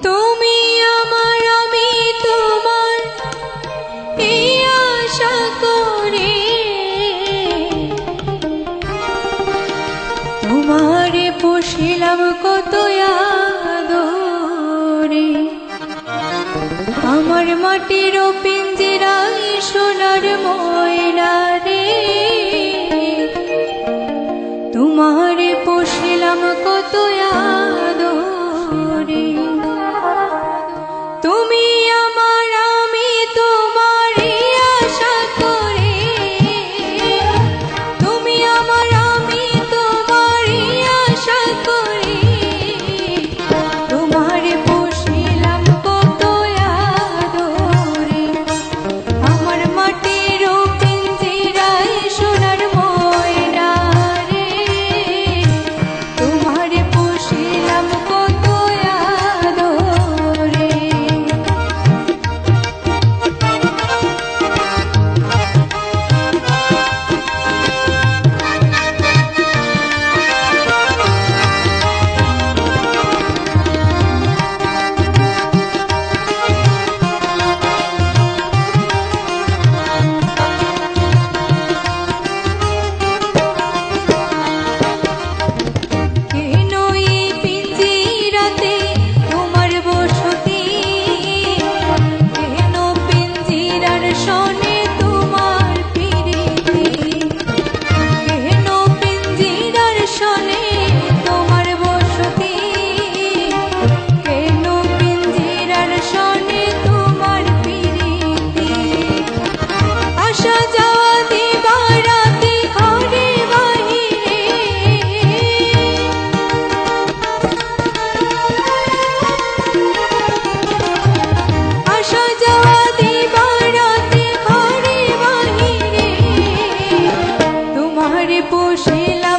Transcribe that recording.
তুমি আমার আমি তোমার এই আশা করে তোমারে পুষিলাম কত আদরে আমার মাটির পিঞ্জিরায় সোনার ময়না রে তোমারে পুষিলাম কত আদরে তুমি আমার আমি তোমারই আশা করে তুমি আমার আমি তোমারই আশা করে তোমারে পুষিলাম কত আদরে আমার মাটির পিঞ্জিরায় সোনার ময়না রে তোমারে পুষিলাম কত আদরে কেন এই পিঞ্জিরাতে তোমার বসতি কেন পিঞ্জিরার সনে তোমার প্রীতি কেন পিঞ্জিরার সনে তোমার বসতি কেন পিঞ্জিরার সনে তোমার প্রীতি আসা যাওয়া দিবারাতি ঘরে বাহিরে আসা যাওয়া দিবারাতি ঘরে বাহিরে তোমারে পুষিলাম